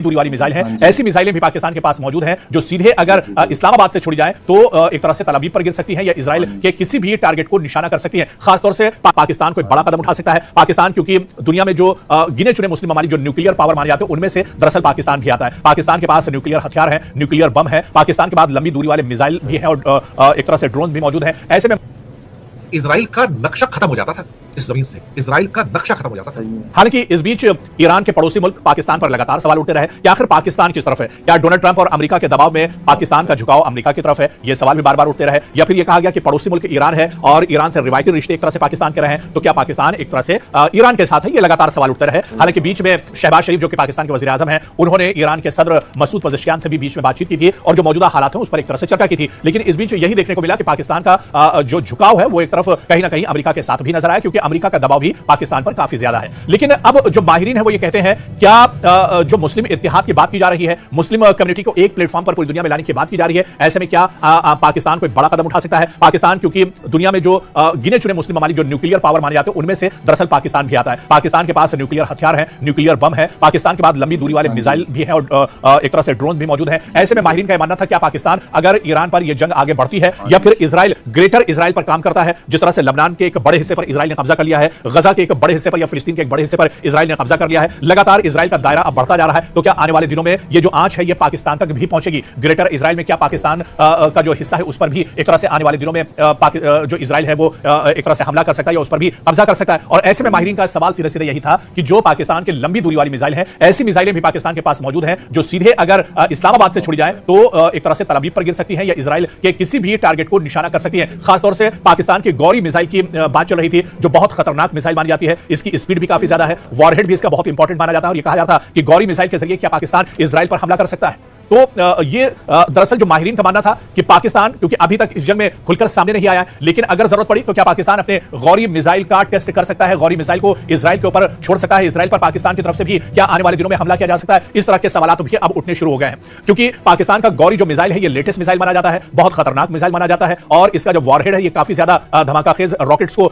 दूरी वाली मिसाइल है। ऐसी मिसाइलें भी पाकिस्तान के पास मौजूद हैं जो सीधे अगर इस्लामाबाद से छोड़ी जाए तो एक तरह से तल अवीव पर गिर सकती हैं या इजराइल के किसी भी टारगेट को निशाना कर सकती हैं। खासतौर से पाकिस्तान कोई बड़ा कदम उठा सकता है। पाकिस्तान क्योंकि दुनिया में जो गिने चुने मुस्लिम ममालिक जो न्यूक्लियर पावर माने जाते हैं उनमें से दरअसल पाकिस्तान भी आता है। पाकिस्तान के पास न्यूक्लियर हथियार है, न्यूक्लियर बम है, पाकिस्तान के बाद लंबी दूरी वाले मिसाइल भी है और एक तरह से ड्रोन भी मौजूद है। ऐसे में इजराइल का नक्शा खत्म हो जाता था इस जमीन से, इजराइल का नक्शा खत्म हो जाता था। हालांकि इस बीच ईरान के पड़ोसी मुल्क पाकिस्तान पर लगातार सवाल उठते रहे कि आखिर पाकिस्तान किस तरफ है, क्या डोनाल्ड ट्रंप और अमेरिका के दबाव में पाकिस्तान का झुकाव अमेरिका की तरफ है, यह सवाल भी बार बार उठते रहे, या फिर यह कहा गया कि पड़ोसी मुल्क ईरान है और ईरान से रिवायती रिश्ते एक तरह से पाकिस्तान के रहे, तो क्या पाकिस्तान एक तरह से ईरान के साथ है, यह लगातार सवाल उठते रहे। हालांकि बीच में शहबाज शरीफ जो कि पाकिस्तान के वजीर आजम है, उन्होंने ईरान के सदर मसूद पजेश्कियान से भी बीच में बातचीत की थी और जो मौजूदा हालात है उस पर एक तरह से चर्चा की थी। लेकिन इस बीच यही देखने को मिला कि पाकिस्तान का जो झुकाव है वो एक तरफ कहीं ना कहीं अमेरिका के साथ भी नजर आया, क्योंकि अमेरिका का दबाव भी पाकिस्तान पर काफी ज्यादा है। लेकिन अब जो माहिरीन है वो ये कहते हैं, क्या जो मुस्लिम इत्तेहाद की बात की जा रही है, मुस्लिम कम्युनिटी को एक प्लेटफॉर्म पर पूरी दुनिया में लाने की बात की जा रही है, ऐसे में क्या पाकिस्तान कोई बड़ा कदम उठा सकता है? पाकिस्तान क्योंकि दुनिया में जो गिने चुने मुस्लिम ममालिक जो न्यूक्लियर पावर माने जाते हैं उनमें से दरअसल पाकिस्तान भी आता है। पाकिस्तान के पास न्यूक्लियर हथियार है, न्यूक्लियर बम है, पाकिस्तान के बाद लंबी दूरी वाले मिसाइल भी है और एक तरह से ड्रोन भी मौजूद है। ऐसे में माहिरीन का मानना था क्या पाकिस्तान अगर ईरान पर यह जंग आगे बढ़ती है या फिर इजराइल ग्रेटर इजराइल पर काम करता है, जिस तरह से लबनान के एक बड़े हिस्से पर इजराइल ने कब्जा कर लिया है, गजा के एक बड़े हिस्से पर या फिलिस्तीन के एक बड़े हिस्से पर इजराइल ने कब्जा कर लिया है, लगातार इजराइल का दायरा अब बढ़ता जा रहा है, तो क्या आने वाले दिनों में ये जो आंच है ये पाकिस्तान तक भी पहुंचेगी? ग्रेटर इजराइल में क्या पाकिस्तान का जो हिस्सा है उस पर भी एक तरह से आने वाले दिनों में जो इजराइल है वो एक तरह से हमला कर सकता है या उस पर भी कब्जा कर सकता है? और ऐसे में माहिरीन का सवाल सीधे सीधे यही था कि जो पाकिस्तान की लंबी दूरी वाली मिसाइल है, ऐसी मिसाइलें भी पाकिस्तान के पास मौजूद हैं जो सीधे अगर इस्लामाबाद से छोड़ी जाए तो एक तरह से तल अवीव पर गिर सकती है या इजराइल के किसी भी टारगेट को निशाना कर सकती है। खासतौर से पाकिस्तान की गौरी मिसाइल की बात चल रही थी जो बहुत खतरनाक मिसाइल मानी जाती है, इसकी स्पीड भी काफी ज्यादा है, वॉरहेड भी इसका बहुत इंपॉर्टेंट माना जाता है और यह कहा जाता है कि गौरी मिसाइल के जरिए क्या पाकिस्तान इजराइल पर हमला कर सकता है। तो ये दरअसल जो माहिरीन का मानना था कि पाकिस्तान क्योंकि अभी तक इस जंग में खुलकर सामने नहीं आया है, लेकिन अगर जरूरत पड़ी तो क्या पाकिस्तान अपने गौरी मिसाइल का टेस्ट कर सकता है, गौरी मिसाइल को इजराइल के ऊपर छोड़ सकता है, इजराइल पर पाकिस्तान की तरफ से भी क्या आने वाले दिनों में हमला किया जा सकता है? इस तरह के सवाल भी अब उठने शुरू हो गए हैं, क्योंकि पाकिस्तान का गौरी जो मिसाइल है ये लेटेस्ट मिसाइल माना जाता है, बहुत खतरनाक मिसाइल माना जाता है और इसका जो वॉरहेड है ये काफी ज्यादा धमाकाखेज रॉकेट्स को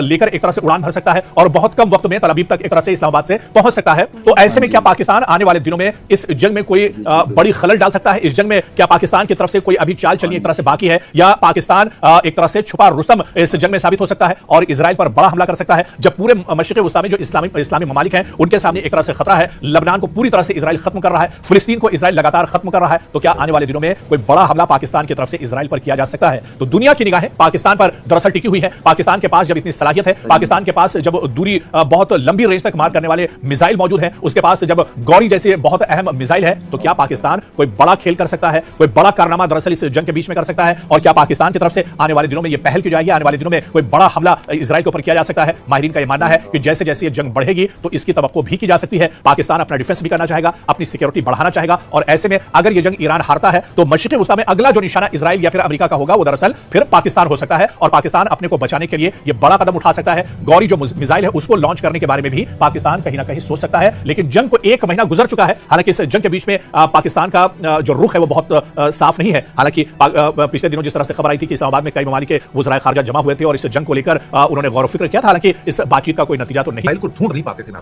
लेकर एक तरह से उड़ान भर सकता है और बहुत कम वक्त में तल अवीव तक एक तरह से इस्लामाबाद से पहुंच सकता है। तो ऐसे में क्या पाकिस्तान आने वाले दिनों में इस जंग में कोई बड़ी खलल डाल सकता है? इस जंग में क्या पाकिस्तान की तरफ से कोई अभी चाल चलनी एक तरह से बाकी है या पाकिस्तान एक तरह से छुपा रुस्तम इस जंग में साबित हो सकता है और इजराइल पर बड़ा हमला कर सकता है, जब पूरे मशरिक़ वस्ता में जो इस्लामी ममालिक हैं उनके सामने एक तरह से खतरा है, लबनान को पूरी तरह से इजराइल खत्म कर रहा है, फिलिस्तीन को इजराइल लगातार खत्म कर रहा है, तो क्या आने वाले दिनों में कोई बड़ा हमला पाकिस्तान की तरफ से इजराइल पर किया जा सकता है? तो दुनिया की निगाहें पाकिस्तान पर दरअसल टिकी हुई है। पाकिस्तान के पास जब इतनी सलाहियत है, पाकिस्तान के पास जब दूरी बहुत लंबी रेंज तक मार करने वाले मिसाइल मौजूद है, उसके पास जब गौरी जैसे बहुत अहम मिसाइल है, तो क्या पाकिस्तान कोई बड़ा खेल कर सकता है, कोई बड़ा कारनामा दरअसल इस जंग के बीच में कर सकता है? और क्या पाकिस्तान की तरफ से आने वाले दिनों में यह पहल की जाएगी, आने वाले दिनों में कोई बड़ा हमला इजराइल के ऊपर किया जा सकता है? माहिरीन का यह मानना है कि जैसे जैसे यह जंग बढ़ेगी तो इसकी तवक्को भी की जा सकती है। पाकिस्तान अपना डिफेंस भी करना चाहेगा, अपनी सिक्योरिटी बढ़ाना चाहेगा और ऐसे में अगर यह जंग ईरान हारता है तो मशरिक़ वस्ता में अगला जो निशाना इजराइल या फिर अमेरिका का होगा वो दरअसल फिर पाकिस्तान हो सकता है और पाकिस्तान अपने को बचाने के लिए यह बड़ा कदम उठा सकता है। गौरी जो मिसाइल है उसको लॉन्च करने के बारे में भी पाकिस्तान कहीं ना कहीं सोच सकता है, लेकिन जंग को 1 महीना गुजर चुका है। हालांकि इस जंग के बीच में पाकिस्तान का जो रुख है वो बहुत साफ नहीं है। हालांकि पिछले दिनों जिस तरह से खबर आई थी कि इस्लामाबाद में कई ममालिक के वज़राए खारजा जमा हुए थे और इस जंग को लेकर उन्होंने गौर फिक्र किया था, हालांकि इस बातचीत का कोई नतीजा तो नहीं। को ढूंढ नहीं पाते थे ना,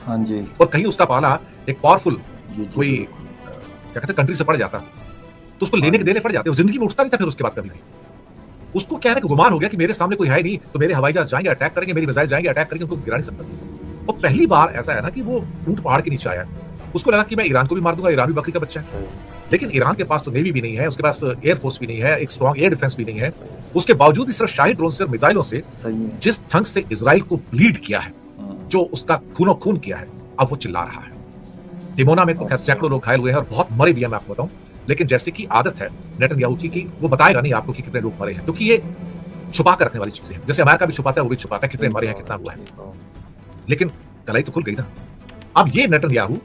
हाँ जी, और कहीं उसका पाला एक पावरफुल कोई क्या कहते कंट्री से पड़ जाता तो उसको लेने के देने पड़ जाते, वो जिंदगी में उठता नहीं था फिर उसके बाद कभी नहीं। उसको क्या है कि गुमान हो गया कि मेरे सामने कोई है नहीं तो मेरे हवाई जहाज जाएंगे अटैक करेंगे, मेरी मिसाइल जाएंगे अटैक करेंगे, उनको गिरा नहीं सकता। और पहली बार ऐसा है ना कि वो ऊंट पहाड़ के नीचे आया, उसको लगा कि मैं ईरान को भी मार दूंगा, ईरान भी बकरी का बच्चा है। लेकिन ईरान के पास तो नेवी भी नहीं है, उसके पास एयरफोर्स भी नहीं है, एक स्ट्रॉन्ग एयर डिफेंस भी नहीं है, उसके बावजूद भी सिर्फ शाही ड्रोन से और मिसाइलों से जिस ढंग से इजराइल को ब्लीड किया है, जो उसका खूनो खून किया है, अब वो चिल्ला रहा है। डिमोना में तो खैर सैकड़ों लोग घायल हुए हैं और बहुत मरे भी हैं, मैं आपको बताऊं। लेकिन जैसे कि आदत है नेतन्याहू की कि वो बताएगा नहीं आपको कि कितने लोग मरे हैं, क्योंकि ये छुपा कर रखने वाली चीजें हैं। जैसे अमेरिका भी छुपाता है, वो भी छुपाता है कितने मरे हैं, कितना हुआ है। लेकिन कलाई तो खुल गई ना। अब ये नेतन्याहू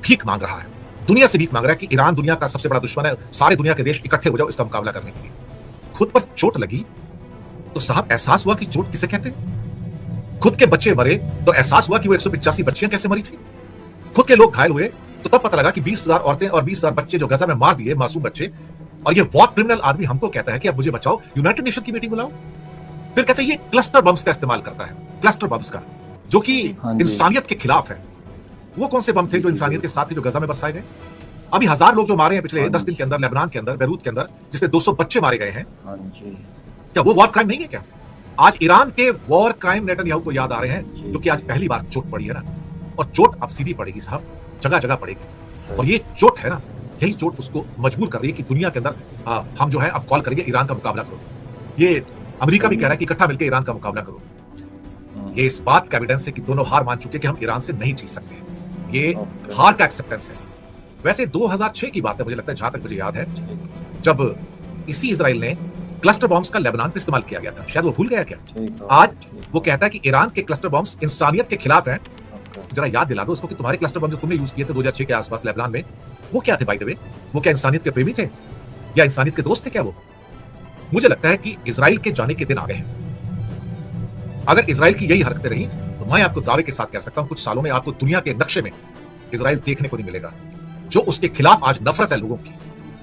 भीख मांग रहा है, दुनिया से भीख मांग रहा है कि ईरान दुनिया का सबसे बड़ा दुश्मन है, सारे दुनिया के देश इकट्ठे हो जाओ इसका मुकाबला करने के लिए। खुद पर चोट लगी तो साहब एहसास हुआ कि चोट किसे कहते हैं। खुद के बच्चे मरे तो एहसास हुआ कि वो 185 बच्चियां कैसे मरी थी। खुद के लोग घायल हुए तो तब पता लगा कि 20,000 औरतें और 20,000 बच्चे जो गजा में मार दिए, मासूम बच्चे, और ये वॉर क्रिमिनल आदमी हमको कहता है कि अब मुझे बचाओ, यूनाइटेड नेशन की मीटिंग बुलाओ। फिर कहते हैं ये क्लस्टर बम्स का इस्तेमाल करता है, क्लस्टर बम्स का, जो कि इंसानियत के खिलाफ है। वो कौन से बम थे जो इंसानियत के साथ थे, जो गजा में बरसाए गए? अभी 1000 लोग जो मारे हैं पिछले 10 दिन के अंदर लेबनान के अंदर, बेरूत के अंदर, जिसमें 200 बच्चे मारे गए हैं, हाँ जी, क्या वो वॉर क्राइम नहीं है क्या? आज ईरान के वॉर क्राइम नेतन्याहू को याद आ रहे हैं, जी। क्योंकि आज पहली बार चोट पड़ी है ना, और चोट अब सीधी पड़ेगी साहब, जगह जगह पड़ेगी। सही। और ये चोट है ना, यही चोट उसको मजबूर कर रही है कि दुनिया के अंदर हम जो है अब कॉल करेंगे ईरान का मुकाबला करो। ये अमेरिका भी कह रहा है कि इकट्ठा मिलकर ईरान का मुकाबला करो। ये इस बात का एविडेंस है कि दोनों हार मान चुके हैं कि हम ईरान से नहीं जीत सकते। ये ओके। हार का एक्सेप्टेंस है। वैसे 2006 की बात है, मुझे लगता है, जहां तक मुझे याद है, जब इसी इजराइल ने क्लस्टर बॉम्ब्स का लेबनान पे इस्तेमाल किया गया था। शायद वो भूल गया क्या? ठीक है, आज ठीक वो कहता है कि ईरान के क्लस्टर बॉम्ब्स इंसानियत के खिलाफ हैं। है, ओके। जरा याद दिला दो उसको कि तुम्हारे क्लस्टर बम जो तुमने यूज किए थे 2006 के आसपास लेबनान में, वो क्या थे बाय द वे? वो क्या इंसानियत के प्रेमी थे या इंसानियत के दोस्त थे क्या वो? मुझे लगता है कि इजराइल के जाने के दिन आ गए हैं। अगर इजराइल की यही हरकतें रही तो मैं आपको दावे के साथ कह सकता हूं कुछ सालों में आपको दुनिया के नक्शे में इजराइल देखने को नहीं मिलेगा। जो उसके खिलाफ आज नफरत है लोगों की,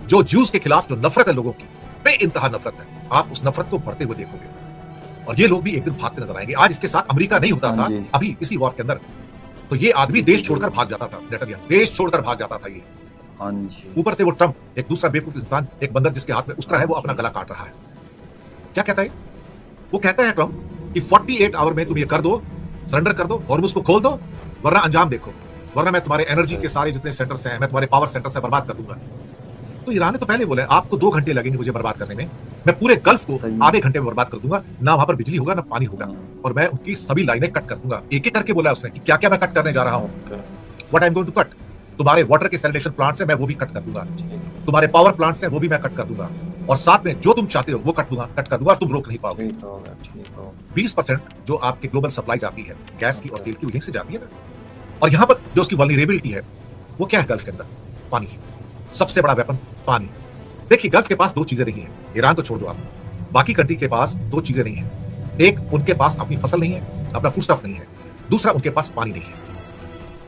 जो ज्यूज के खिलाफ जो नफरत है लोगों की, बेइंतहा नफरत है, आप उस नफरत को बढ़ते हुए देखोगे। और ये लोग भी एक दिन भागते नजर आएंगे। आज इसके साथ अमेरिका नहीं होता था हाँ जी। अभी इसी वॉर के अंदर, तो ये आदमी देश छोड़कर भाग जाता था। नेतन्याहू देश छोड़कर भाग जाता था। ये हाँ जी, ऊपर से वो ट्रम्प, एक दूसरा बेवकूफ इंसान, एक बंदर जिसके हाथ में उस्तरा है, वो अपना गला काट रहा है। क्या कहता है वो? कहता है ट्रम्प कि 48 आवर में तुम ये कर दो, सरेंडर कर दो और उसको खोल दो, वरना अंजाम देखो, वरना मैं तुम्हारे एनर्जी के सारे जितने सेंटर्स हैं, मैं तुम्हारे पावर सेंटर से बर्बाद कर दूंगा। तो ईरान ने तो पहले बोला है आपको 2 घंटे लगेंगे मुझे बर्बाद करने में, मैं पूरे गल्फ को सही। आधे घंटे में बर्बाद कर दूंगा, ना वहां पर बिजली होगा ना पानी होगा, हाँ। और मैं उनकी सभी लाइनें कट कर दूंगा। एक एक करके बोला उसने कि क्या क्या मैं कट करने जा रहा हूं, okay, what I am going to cut. तुम्हारे वाटर के सैनिटेशन प्लांट्स हैं मैं वो भी कट कर दूंगा, ठीक है, तुम्हारे पावर प्लांट्स हैं वो भी मैं कट कर दूंगा, और साथ में जो तुम चाहते हो वो कट कर दूंगा और तुम रोक नहीं पाओगे। ठीक होगा, ठीक होगा। 20% जो आपके ग्लोबल सप्लाई जाती है गैस की और तेल की, वो यहीं से जाती है ना। और यहां पर जो उसकी वल्नरेबिलिटी है वो क्या है? गल्फ के अंदर पानी, सबसे बड़ा वेपन पानी। देखिए गल्फ के पास 2 चीजें नहीं है, ईरान को छोड़ दो आप, बाकी कंट्री के पास 2 चीजें नहीं है। एक, उनके पास अपनी फसल नहीं है, अपना फूड स्टफ नहीं है। दूसरा, उनके पास पानी नहीं है।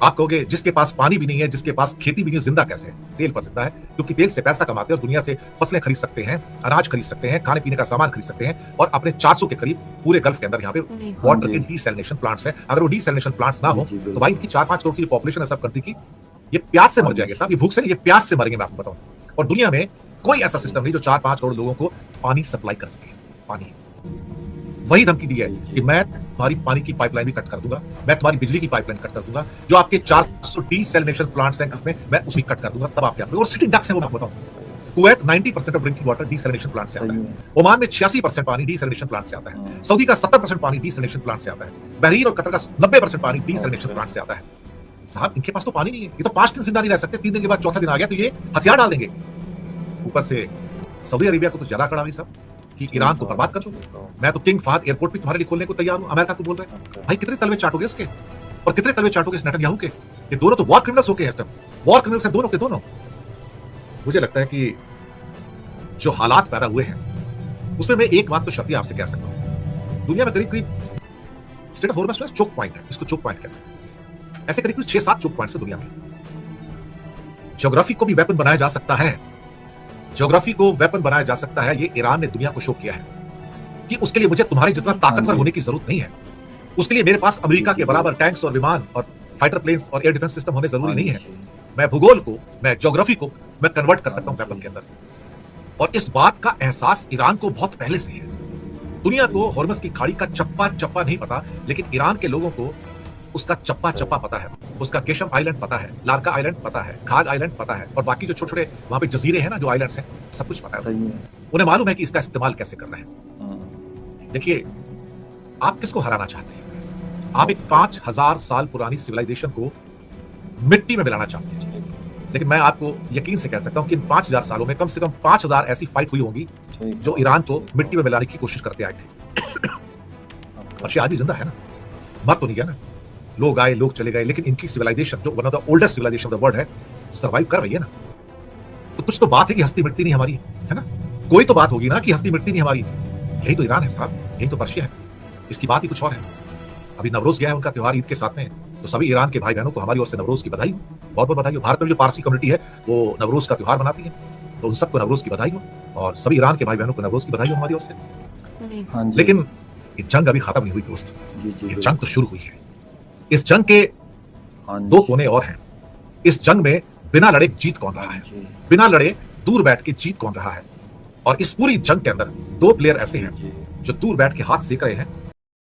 आप कहोगे जिसके पास पानी भी नहीं है, जिसके पास खेती भी नहीं है, जिंदा कैसे है? तेल पर जिंदा है, क्योंकि तेल से पैसा कमाते हैं और दुनिया से फसलें खरीद सकते हैं, अनाज खरीद सकते हैं, खाने पीने का सामान खरीद सकते हैं, और अपने 400 के करीब पूरे गल्फ के अंदर यहाँ पे वाटर के डीसैलिनेशन प्लांट्स हैं। अगर वो डीसैलिनेशन प्लांट्स ना हो जी, बिल्कुल। तो भाई इनकी 4-5 करोड़ की पॉपुलेशन है सब कंट्री की, ये प्यास से मर जाएंगे साहब, ये भूख से नहीं, ये प्यास से मरेंगे, मैं आपको बताऊं। और दुनिया में कोई ऐसा सिस्टम नहीं जो 4-5 करोड़ लोगों को पानी सप्लाई कर सके। पानी, वही धमकी दी है कि मैं तुम्हारी पानी की पाइपलाइन भी कट कर दूंगा, मैं तुम्हारी बिजली की पाइपलाइन कट कर दूंगा, जो आपके 400 डीसैलिनेशन प्लांट्स हैं गल्फ में, मैं उसकी कट कर दूंगा, तब आप क्या करोगे? और सिटिंग डक्स है वो मैं आपको बताऊं। Kuwait 90% of drinking water desalination plant से आता सही है। है। ओमान में 86% पानी डीसैलिनेशन प्लांट से आता है। हाँ। सऊदी का 70% पानी डीसैलिनेशन प्लांट से आता है। बहरीन और कतर का 90% पानी डीसैलिनेशन ओके। प्लांट से आता है। साहब इनके पास तो पानी नहीं है, ये तो 5 दिन जिंदा नहीं रह सकते, 3 दिन के बाद चौथा दिन आ गया तो ये हथियार डाल देंगे। ऊपर से सऊदी अरेबिया को तो जला कड़ा हुई सब कि ईरान को बर्बाद कर दो। मैं तो किंग फहद एयरपोर्ट भी तुम्हारे लिए खोलने को तैयार हूं, अमेरिका को बोल रहे हैं। भाई कितने तलवे चाटोगे उसके, और कितने तलवे चाटोगे इस नेतन्याहू के? ये दोनों तो वॉर क्रिमिनल्स हो गए हैं इस टाइम, वॉर क्रिमिनल्स हैं दोनों के दोनों। मुझे लगता है कि जो हालात पैदा हुए हैं उसमें मैं एक बात तो शर्तिया आपसे कह सकता हूं, दुनिया में करीब करीब स्टेट ऑफ हॉर्मस चोक पॉइंट है, इसको चोक पॉइंट कह सकते हैं। ऐसे करीब 6-7 चोक पॉइंट्स है दुनिया में। ज्योग्राफी को भी वेपन बनाया जा सकता है, ज्योग्राफी को वेपन बनाया जा सकता है। ये ईरान ने दुनिया को शो किया है कि उसके लिए मुझे तुम्हारे जितना ताकतवर होने की जरूरत नहीं है, उसके लिए मेरे पास अमेरिका के बराबर टैंक्स और विमान और फाइटर प्लेन्स और एयर डिफेंस सिस्टम होने जरूरी नहीं है। मैं भूगोल को, मैं ज्योग्राफी को मैं कन्वर्ट कर सकता हूं वेपन के अंदर। और इस बात का एहसास ईरान को बहुत पहले से है। दुनिया को हॉर्मस की खाड़ी का चप्पा चप्पा नहीं पता, लेकिन ईरान के लोगों को उसका चप्पा चप्पा पता है। उसका केशम आइलैंड पता है, लारका आइलैंड पता है, खाग आइलैंड पता है, और बाकी जो छोटे छोटे वहां पे जजीरे हैं ना, जो आइलैंड्स हैं, सब कुछ पता है। सही है। उन्हें मालूम है कि इसका इस्तेमाल कैसे करना है। देखिए आप किसको हराना चाहते हैं? आप एक 5000 साल पुरानी सिविलाइजेशन को मिट्टी में मिलाना चाहते हैं, लेकिन मैं आपको यकीन से कह सकता हूं कि इन 5000 सालों में कम से कम 5000 ऐसी फाइट हुई होंगी जो ईरान को मिट्टी में मिलाने की कोशिश करते आए थे। और ये आदमी जिंदा है ना, मर तो नहीं गया ना। लोग आए, लोग चले गए, लेकिन इनकी सिविलाइजेशन जो one of the oldest civilisation of the world है, सर्वाइव कर रही है ना। तो कुछ तो बात है कि हस्ती मिटती नहीं हमारी, है ना। कोई तो बात होगी ना कि हस्ती मिटती नहीं हमारी। यही तो ईरान है साहब, यही तो पर्शिया है। इसकी बात ही कुछ और है। अभी नवरोज गया है उनका त्योहार ईद के साथ में, तो सभी ईरान के भाई बहनों को हमारी ओर से नवरोज की बधाई हो, बहुत बहुत बधाई हो। भारत में जो पारसी कम्युनिटी है वो नवरोज का त्योहार मनाती है, तो उन सबको नवरोज की बधाई हो, और सभी ईरान के भाई बहनों को नवरोज की बधाई हो हमारी ओर से। हाँ जी। लेकिन ये जंग अभी खत्म नहीं हुई दोस्त, जी जी ये जंग तो शुरू हुई है। इस जंग के हाँ दो जी। कोने और हैं। इस जंग में बिना लड़े जीत कौन रहा है, जी बिना लड़े दूर बैठ के जीत कौन रहा है। और इस पूरी जंग के अंदर दो प्लेयर ऐसे हैं जी जो दूर बैठ के हाथ सेक रहे हैं